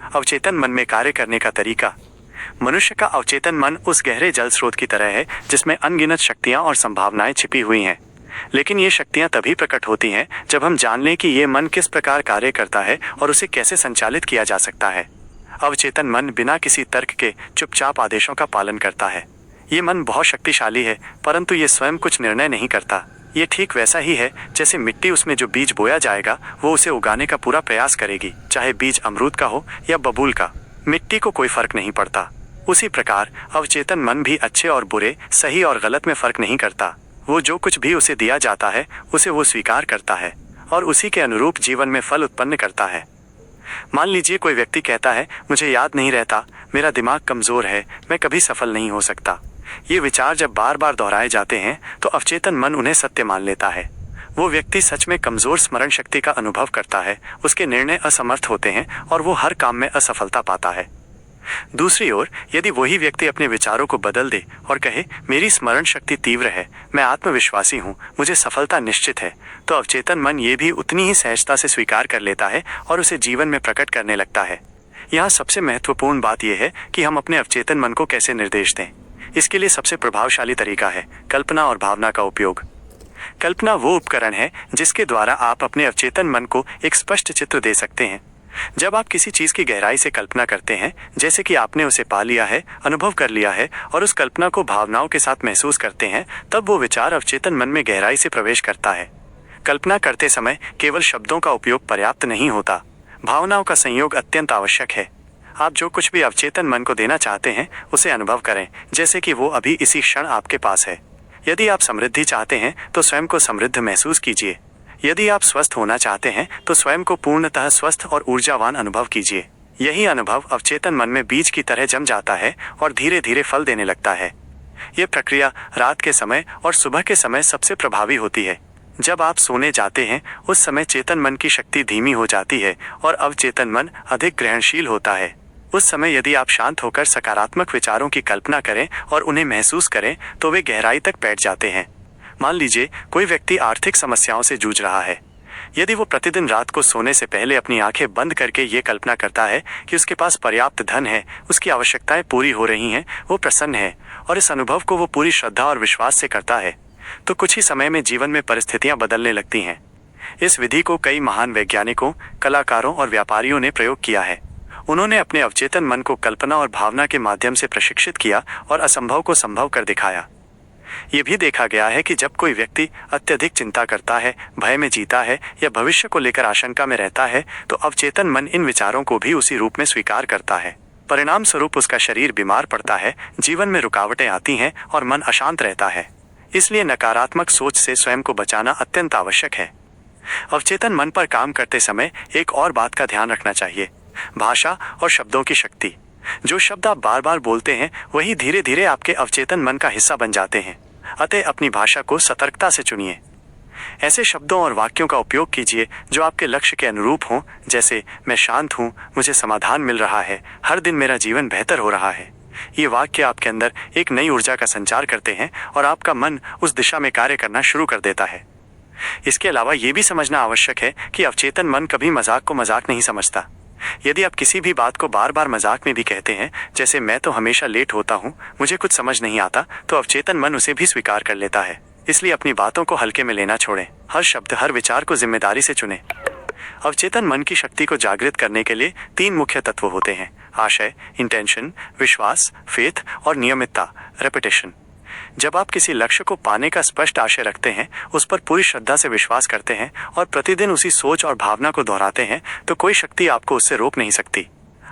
अवचेतन मन में कार्य करने का तरीका। मनुष्य का अवचेतन मन उस गहरे जल स्रोत की तरह है जिसमें अनगिनत शक्तियां और संभावनाएं छिपी हुई हैं। लेकिन ये शक्तियां तभी प्रकट होती हैं जब हम जान लें कि ये मन किस प्रकार कार्य करता है और उसे कैसे संचालित किया जा सकता है। अवचेतन मन बिना किसी तर्क के चुपचाप आदेशों का पालन करता है। ये मन बहुत शक्तिशाली है, परंतु ये स्वयं कुछ निर्णय नहीं करता। ये ठीक वैसा ही है जैसे मिट्टी, उसमें जो बीज बोया जाएगा वो उसे उगाने का पूरा प्रयास करेगी, चाहे बीज अमरूद का हो या बबूल का। मिट्टी को कोई फर्क नहीं पड़ता। उसी प्रकार अवचेतन मन भी अच्छे और बुरे, सही और गलत में फर्क नहीं करता। वो जो कुछ भी उसे दिया जाता है उसे वो स्वीकार करता है और उसी के अनुरूप जीवन में फल उत्पन्न करता है। मान लीजिए कोई व्यक्ति कहता है, मुझे याद नहीं रहता, मेरा दिमाग कमजोर है, मैं कभी सफल नहीं हो सकता। ये विचार जब बार बार दोहराए जाते हैं तो अवचेतन मन उन्हें सत्य मान लेता है। वो व्यक्ति सच में कमजोर स्मरण शक्ति का अनुभव करता है, उसके निर्णय असमर्थ होते हैं और वो हर काम में असफलता पाता है। दूसरी ओर यदि वही व्यक्ति अपने विचारों को बदल दे और कहे, मेरी स्मरण शक्ति तीव्र है, मैं आत्मविश्वासी हूँ, मुझे सफलता निश्चित है, तो अवचेतन मन ये भी उतनी ही सहजता से स्वीकार कर लेता है और उसे जीवन में प्रकट करने लगता है। यहाँ सबसे महत्वपूर्ण बात यह है कि हम अपने अवचेतन मन को कैसे निर्देश दें। इसके लिए सबसे प्रभावशाली तरीका है कल्पना और भावना का उपयोग। कल्पना वो उपकरण है जिसके द्वारा आप अपने अवचेतन मन को एक स्पष्ट चित्र दे सकते हैं। जब आप किसी चीज की गहराई से कल्पना करते हैं, जैसे कि आपने उसे पा लिया है, अनुभव कर लिया है और उस कल्पना को भावनाओं के साथ महसूस करते हैं, तब वो विचार अवचेतन मन में गहराई से प्रवेश करता है। कल्पना करते समय केवल शब्दों का उपयोग पर्याप्त नहीं होता, भावनाओं का संयोग अत्यंत आवश्यक है। आप जो कुछ भी अवचेतन मन को देना चाहते हैं उसे अनुभव करें, जैसे कि वो अभी इसी क्षण आपके पास है। यदि आप समृद्धि चाहते हैं तो स्वयं को समृद्ध महसूस कीजिए। यदि आप स्वस्थ होना चाहते हैं तो स्वयं को पूर्णतः स्वस्थ और ऊर्जावान अनुभव कीजिए। यही अनुभव अवचेतन मन में बीज की तरह जम जाता है और धीरे धीरे फल देने लगता है। ये प्रक्रिया रात के समय और सुबह के समय सबसे प्रभावी होती है। जब आप सोने जाते हैं उस समय चेतन मन की शक्ति धीमी हो जाती है और अवचेतन मन अधिक ग्रहणशील होता है। उस समय यदि आप शांत होकर सकारात्मक विचारों की कल्पना करें और उन्हें महसूस करें तो वे गहराई तक बैठ जाते हैं। मान लीजिए कोई व्यक्ति आर्थिक समस्याओं से जूझ रहा है। यदि वो प्रतिदिन रात को सोने से पहले अपनी आंखें बंद करके ये कल्पना करता है कि उसके पास पर्याप्त धन है, उसकी आवश्यकताएं पूरी हो रही हैं, वो प्रसन्न है और इस अनुभव को वो पूरी श्रद्धा और विश्वास से करता है, तो कुछ ही समय में जीवन में परिस्थितियां बदलने लगती हैं। इस विधि को कई महान वैज्ञानिकों, कलाकारों और व्यापारियों ने प्रयोग किया है। उन्होंने अपने अवचेतन मन को कल्पना और भावना के माध्यम से प्रशिक्षित किया और असंभव को संभव कर दिखाया। ये भी देखा गया है कि जब कोई व्यक्ति अत्यधिक चिंता करता है, भय में जीता है या भविष्य को लेकर आशंका में रहता है, तो अवचेतन मन इन विचारों को भी उसी रूप में स्वीकार करता है। परिणाम स्वरूप उसका शरीर बीमार पड़ता है, जीवन में रुकावटें आती हैं और मन अशांत रहता है। इसलिए नकारात्मक सोच से स्वयं को बचाना अत्यंत आवश्यक है। अवचेतन मन पर काम करते समय एक और बात का ध्यान रखना चाहिए, भाषा और शब्दों की शक्ति। जो शब्द आप बार बार बोलते हैं वही धीरे धीरे आपके अवचेतन मन का हिस्सा बन जाते हैं। अतः अपनी भाषा को सतर्कता से चुनिए। ऐसे शब्दों और वाक्यों का उपयोग कीजिए जो आपके लक्ष्य के अनुरूप हों, जैसे मैं शांत हूँ, मुझे समाधान मिल रहा है, हर दिन मेरा जीवन बेहतर हो रहा है। ये वाक्य आपके अंदर एक नई ऊर्जा का संचार करते हैं और आपका मन उस दिशा में कार्य करना शुरू कर देता है। इसके अलावा ये भी समझना आवश्यक है कि अवचेतन मन कभी मजाक को मजाक नहीं समझता। यदि आप किसी भी बात को बार बार मजाक में भी कहते हैं, जैसे मैं तो हमेशा लेट होता हूँ, मुझे कुछ समझ नहीं आता, तो अवचेतन मन उसे भी स्वीकार कर लेता है। इसलिए अपनी बातों को हल्के में लेना छोड़ें। हर शब्द, हर विचार को जिम्मेदारी से चुनें। अवचेतन मन की शक्ति को जागृत करने के लिए 3 मुख्य तत्व होते हैं: आशय, इंटेंशन, विश्वास, फेथ और नियमितता, रेपिटेशन। जब आप किसी लक्ष्य को पाने का स्पष्ट आशय रखते हैं, उस पर पूरी श्रद्धा से विश्वास करते हैं और प्रतिदिन उसी सोच और भावना को दोहराते हैं, तो कोई शक्ति आपको उससे रोक नहीं सकती।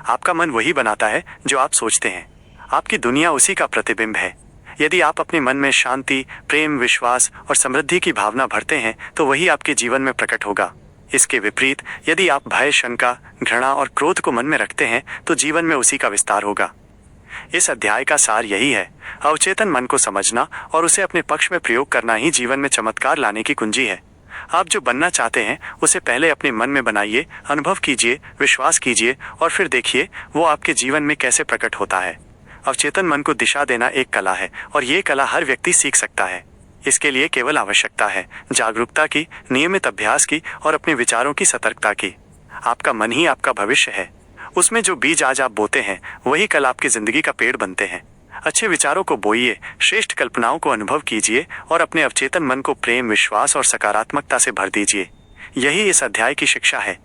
आपका मन वही बनाता है जो आप सोचते हैं। आपकी दुनिया उसी का प्रतिबिंब है। यदि आप अपने मन में शांति, प्रेम, विश्वास और समृद्धि की भावना भरते हैं तो वही आपके जीवन में प्रकट होगा। इसके विपरीत यदि आप भय, शंका, घृणा और क्रोध को मन में रखते हैं तो जीवन में उसी का विस्तार होगा। इस अध्याय का सार यही है, अवचेतन मन को समझना और उसे अपने पक्ष में प्रयोग करना ही जीवन में चमत्कार लाने की कुंजी है। आप जो बनना चाहते हैं उसे पहले अपने मन में बनाइए, अनुभव कीजिए, विश्वास कीजिए और फिर देखिए वो आपके जीवन में कैसे प्रकट होता है। अवचेतन मन को दिशा देना एक कला है और ये कला हर व्यक्ति सीख सकता है। इसके लिए केवल आवश्यकता है जागरूकता की, नियमित अभ्यास की और अपने विचारों की सतर्कता की। आपका मन ही आपका भविष्य है। उसमें जो बीज आज आप बोते हैं वही कल आपकी जिंदगी का पेड़ बनते हैं। अच्छे विचारों को बोइए, श्रेष्ठ कल्पनाओं को अनुभव कीजिए और अपने अवचेतन मन को प्रेम, विश्वास और सकारात्मकता से भर दीजिए। यही इस अध्याय की शिक्षा है।